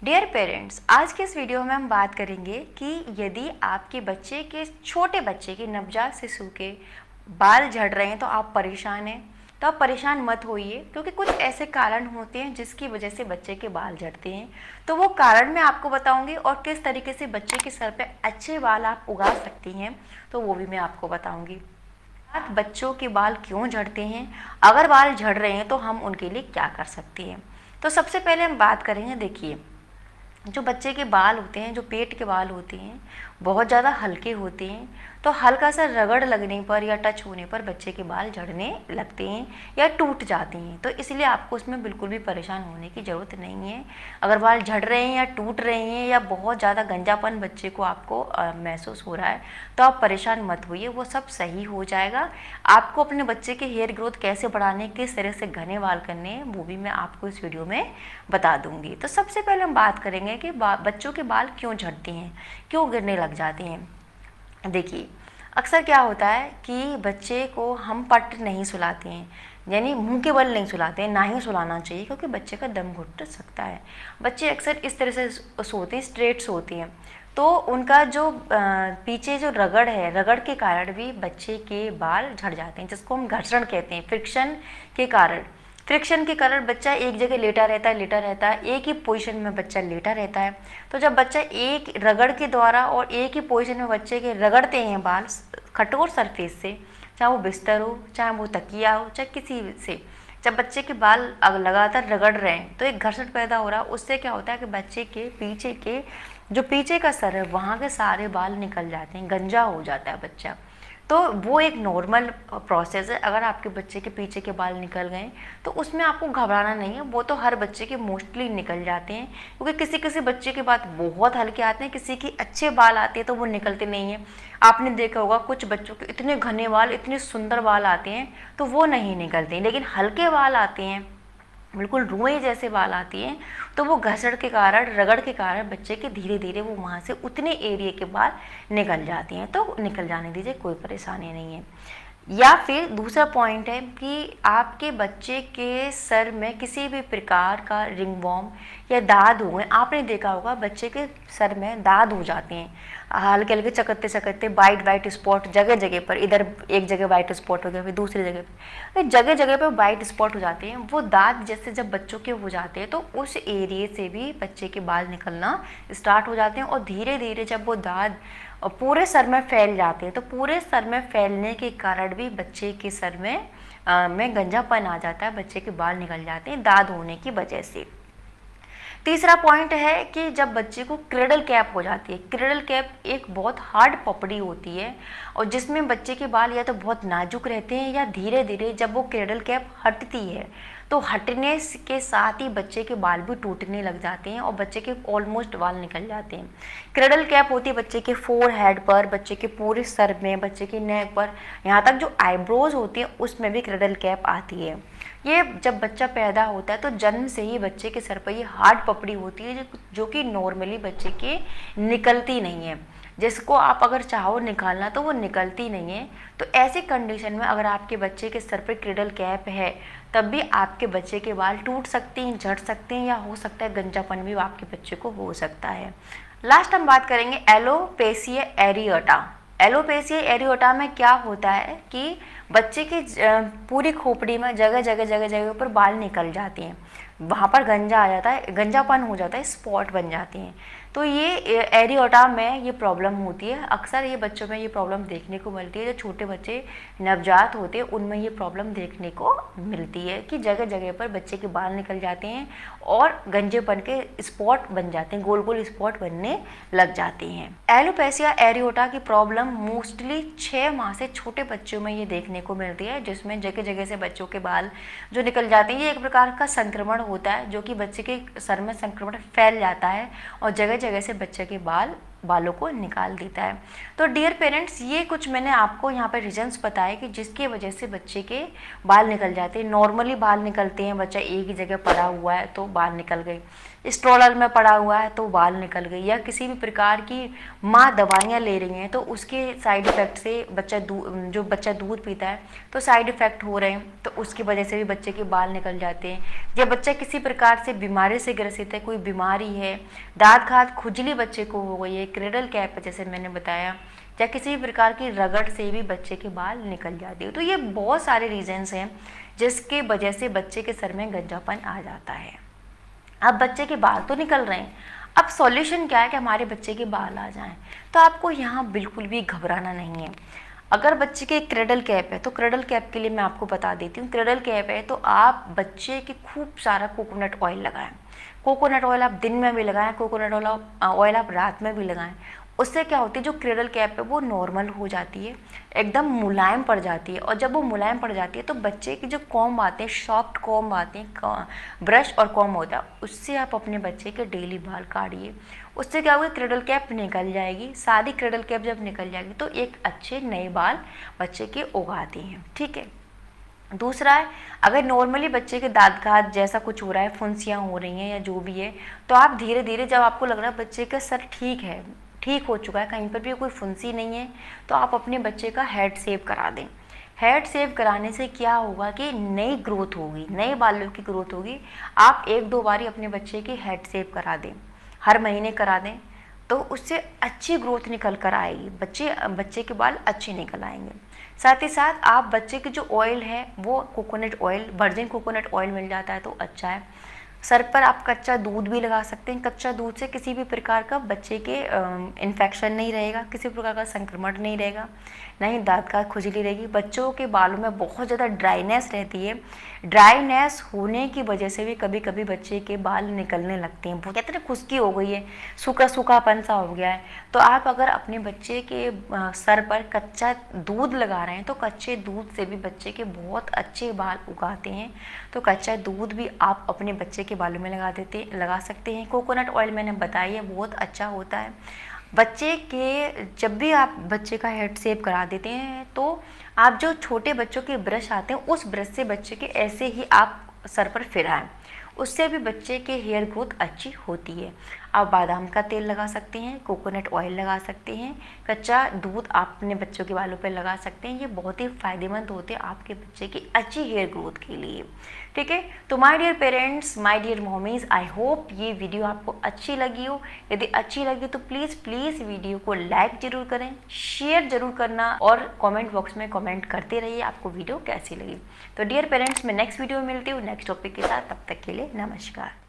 Dear parents, आज के इस वीडियो में हम बात करेंगे कि यदि आपके बच्चे के छोटे बच्चे के नवजात शिशु के बाल झड़ रहे हैं तो आप परेशान हैं। तो आप परेशान मत होइए, क्योंकि कुछ ऐसे कारण होते हैं जिसकी वजह से बच्चे के बाल झड़ते हैं। तो वो कारण मैं आपको बताऊंगी और किस तरीके से बच्चे के सर पे अच्छे बाल आप उगा सकती हैं, तो वो भी मैं आपको बताऊंगी। बच्चों के बाल क्यों झड़ते हैं, अगर बाल झड़ रहे हैं तो हम उनके लिए क्या कर सकते हैं। तो सबसे पहले हम बात करेंगे, देखिए जो बच्चे के बाल होते हैं, जो पेट के बाल होते हैं, बहुत ज़्यादा हल्के होते हैं। तो हल्का सा रगड़ लगने पर या टच होने पर बच्चे के बाल झड़ने लगते हैं या टूट जाते हैं। तो इसलिए आपको उसमें बिल्कुल भी परेशान होने की ज़रूरत नहीं है। अगर बाल झड़ रहे हैं या टूट रहे हैं या बहुत ज़्यादा गंजापन बच्चे को आपको महसूस हो रहा है, तो आप परेशान मत होइए, वो सब सही हो जाएगा। आपको अपने बच्चे के हेयर ग्रोथ कैसे बढ़ाने, किस तरह से घने बाल करने हैं, वो भी मैं आपको इस वीडियो में बता दूंगी। तो सबसे पहले हम बात करेंगे कि बच्चों के बाल क्यों झड़ते हैं, क्यों गिरने लग जाते हैं। देखिए, अक्सर क्या होता है कि बच्चे को हम पट नहीं सुलाते हैं, यानी मुंह के बल नहीं सुलाते हैं, ना ही सुलाना चाहिए, क्योंकि बच्चे का दम घुट सकता है। बच्चे अक्सर इस तरह से सोते हैं, स्ट्रेट सोते हैं, तो उनका जो पीछे जो रगड़ है, रगड़ के कारण भी बच्चे के बाल झड़ जाते हैं, जिसको हम घर्षण कहते हैं। फ्रिक्शन के कारण बच्चा एक जगह लेटा रहता है, एक ही पोजीशन में बच्चा लेटा रहता है। तो जब बच्चा एक रगड़ के द्वारा और एक ही पोजीशन में बच्चे के रगड़ते हैं बाल कठोर सरफेस से, चाहे वो बिस्तर हो, चाहे वो तकिया हो, चाहे किसी से, जब बच्चे के बाल लगातार रगड़ रहे हैं तो एक घर्षण पैदा हो रहा है। उससे क्या होता है कि बच्चे के पीछे का सर है, वहाँ के सारे बाल निकल जाते हैं, गंजा हो जाता है बच्चा। तो वो एक नॉर्मल प्रोसेस है। अगर आपके बच्चे के पीछे के बाल निकल गए तो उसमें आपको घबराना नहीं है, वो तो हर बच्चे के मोस्टली निकल जाते हैं, क्योंकि किसी किसी बच्चे के बाल बहुत हल्के आते हैं, किसी के अच्छे बाल आते हैं तो वो निकलते नहीं हैं। आपने देखा होगा कुछ बच्चों के इतने घने बाल, इतने सुंदर बाल आते हैं तो वो नहीं निकलते, लेकिन हल्के बाल आते हैं, बिल्कुल रुई जैसे बाल आती हैं, तो वो घसड़ के कारण, रगड़ के कारण बच्चे के धीरे धीरे वो वहाँ से उतने एरिया के बाल निकल जाती हैं। तो निकल जाने दीजिए, कोई परेशानी नहीं है। या फिर दूसरा पॉइंट है कि आपके बच्चे के सर में किसी भी प्रकार का रिंगवॉर्म या दाद हो गए। आपने देखा होगा बच्चे के सर में दाद हो जाते हैं, हल्के हल्के चकत्ते चकत्ते वाइट स्पॉट जगह जगह पर, इधर एक जगह वाइट स्पॉट हो गया, फिर दूसरी जगह पर, जगह जगह पर वाइट स्पॉट हो जाते हैं। वो दाद जैसे जब बच्चों के हो जाते हैं तो उस एरिए से भी बच्चे के बाल निकलना स्टार्ट हो जाते हैं, और धीरे धीरे जब वो दाद पूरे सर में फैल जाते हैं तो पूरे सर में फैलने के कारण भी बच्चे के सर में गंजापन आ जाता है, बच्चे के बाल निकल जाते हैं दाद होने की वजह से। तीसरा पॉइंट है कि जब बच्चे को क्रेडल कैप हो जाती है। क्रेडल कैप एक बहुत हार्ड पपड़ी होती है और जिसमें बच्चे के बाल या तो बहुत नाजुक रहते हैं या धीरे धीरे जब वो क्रेडल कैप हटती है तो हटने के साथ ही बच्चे के बाल भी टूटने लग जाते हैं और बच्चे के ऑलमोस्ट बाल निकल जाते हैं। क्रेडल कैप होती है बच्चे के फोरहेड पर, बच्चे के पूरे सर में, बच्चे के नेक पर, यहाँ तक जो आईब्रोज होती है उसमें भी क्रेडल कैप आती है। ये जब बच्चा पैदा होता है तो जन्म से ही बच्चे के सर पर ये हार्ड पपड़ी होती है जो कि नॉर्मली बच्चे के निकलती नहीं है, जिसको आप अगर चाहो निकालना तो वो निकलती नहीं है। तो ऐसी कंडीशन में अगर आपके बच्चे के सर पर क्रेडल कैप है तब भी आपके बच्चे के बाल टूट सकते हैं, झड़ सकते हैं, या हो सकता है गंजापन भी आपके बच्चे को हो सकता है। लास्ट हम बात करेंगे एलोपेसिया एरियोटा। एलोपेसिया एरियोटा में क्या होता है कि बच्चे की पूरी खोपड़ी में जगह जगह पर बाल निकल जाते हैं, वहाँ पर गंजा आ जाता है, गंजापन हो जाता है, स्पॉट बन जाते हैं। तो ये एरियोटा में ये प्रॉब्लम होती है। अक्सर ये बच्चों में ये प्रॉब्लम देखने को मिलती है, जो छोटे बच्चे नवजात होते हैं उनमें ये प्रॉब्लम देखने को मिलती है कि जगह जगह पर बच्चे के बाल निकल जाते हैं और गंजेपन के स्पॉट बन जाते हैं, गोल गोल स्पॉट बनने लग जाते हैं। एलोपेसिया एरियोटा की प्रॉब्लम मोस्टली 6 माह से छोटे बच्चों में ये देखने को मिलती है, जिसमें जगह जगह से बच्चों के बाल जो निकल जाते हैं। ये एक प्रकार का संक्रमण होता है जो कि बच्चे के सर में संक्रमण फैल जाता है और जगह जगह से बच्चे के बालों को निकाल देता है। तो डियर पेरेंट्स, ये कुछ मैंने आपको यहाँ पे रीजंस बताए कि जिसकी वजह से बच्चे के बाल निकल जाते हैं। नॉर्मली बाल निकलते हैं, बच्चा एक ही जगह पड़ा हुआ है तो बाल निकल गए, स्ट्रोलर में पड़ा हुआ है तो बाल निकल गए, या किसी भी प्रकार की माँ दवाइयाँ ले रही हैं तो उसके साइड इफ़ेक्ट से जो बच्चा दूध पीता है तो साइड इफ़ेक्ट हो रहे हैं, तो उसकी वजह से भी बच्चे के बाल निकल जाते हैं। जब बच्चा किसी प्रकार से बीमारी से ग्रसित है, कोई बीमारी है, दाँत खाद खुजली बच्चे को हो गई है, क्रेडल कैप है जैसे मैंने बताया, या किसी भी प्रकार की रगड़ से भी बच्चे के बाल निकल जाते हैं। तो ये बहुत सारे रीजंस हैं जिसके वजह से बच्चे के सर में गंजापन आ जाता है। अब बच्चे के बाल तो निकल रहे हैं, अब सॉल्यूशन क्या है कि हमारे बच्चे के बाल आ जाएं। तो आपको यहाँ बिल्कुल भी घबराना नहीं है। अगर बच्चे के क्रेडल कैप है तो क्रेडल कैप के लिए मैं आपको बता देती हूँ, क्रेडल कैप है तो आप बच्चे के खूब सारा कोकोनट ऑयल लगाएं। कोकोनट ऑयल आप दिन में भी लगाएं, कोकोनट ऑयल आप रात में भी लगाएं। उससे क्या होती है, जो क्रेडल कैप है वो नॉर्मल हो जाती है, एकदम मुलायम पड़ जाती है। और जब वो मुलायम पड़ जाती है तो बच्चे की जो कॉम्ब आते हैं, सॉफ्ट कॉम्ब आते हैं, ब्रश और कॉम्ब होता है, उससे आप अपने बच्चे के डेली बाल काटिए। उससे क्या होगा, क्रेडल कैप निकल जाएगी। सारी क्रेडल कैप जब निकल जाएगी तो एक अच्छे नए बाल बच्चे के उगाती हैं। ठीक है। दूसरा है, अगर नॉर्मली बच्चे के दाँत घात जैसा कुछ हो रहा है, फुंसियाँ हो रही हैं या जो भी है, तो आप धीरे धीरे जब आपको लग रहा है बच्चे का सर ठीक हो चुका है, कहीं पर भी कोई फुंसी नहीं है, तो आप अपने बच्चे का हेड शेव करा दें। हेड शेव कराने से क्या होगा कि नई ग्रोथ होगी, नए बालों की ग्रोथ होगी। आप 1-2 बारी अपने बच्चे की हेड शेव करा दें, हर महीने करा दें, तो उससे अच्छी ग्रोथ निकल कर आएगी, बच्चे के बाल अच्छे निकल आएंगे। साथ ही साथ आप बच्चे की जो ऑयल है वो coconut oil, virgin coconut oil मिल जाता है तो अच्छा है। सर पर आप कच्चा दूध भी लगा सकते हैं। कच्चा दूध से किसी भी प्रकार का बच्चे के इन्फेक्शन नहीं रहेगा, किसी प्रकार का संक्रमण नहीं रहेगा, ना ही दाँत का खुजली रहेगी। बच्चों के बालों में बहुत ज़्यादा ड्राइनेस रहती है, ड्राइनेस होने की वजह से भी कभी कभी बच्चे के बाल निकलने लगते हैं, बहुत कहते हैं खुश्की हो गई है, सूखापन सा हो गया है। तो आप अगर अपने बच्चे के सर पर कच्चा दूध लगा रहे हैं तो कच्चे दूध से भी बच्चे के बहुत अच्छे बाल उगाते हैं। तो कच्चा दूध भी आप अपने बच्चे के बालों में लगा सकते हैं। कोकोनट ऑयल मैंने बताया है बहुत अच्छा होता है। बच्चे के जब भी आप बच्चे का हेड शेव करा देते हैं तो आप जो छोटे बच्चों के ब्रश आते हैं उस ब्रश से बच्चे के ऐसे ही आप सर पर फिराएं, उससे भी बच्चे के हेयर ग्रोथ अच्छी होती है। आप बादाम का तेल लगा सकते हैं, कोकोनट ऑयल लगा सकते हैं, कच्चा दूध आप अपने बच्चों के बालों पर लगा सकते हैं। ये बहुत ही फ़ायदेमंद होते हैं आपके बच्चे की अच्छी हेयर ग्रोथ के लिए। ठीक है। तो my dear parents, my dear mommies, I hope ये वीडियो आपको अच्छी लगी हो। यदि अच्छी लगी तो प्लीज़ वीडियो को लाइक ज़रूर करें, शेयर ज़रूर करना और कमेंट बॉक्स में कमेंट करते रहिए आपको वीडियो कैसी लगी। तो डियर पेरेंट्स, मैं नेक्स्ट वीडियो में मिलती हूँ नेक्स्ट टॉपिक के साथ। तब तक के लिए नमस्कार।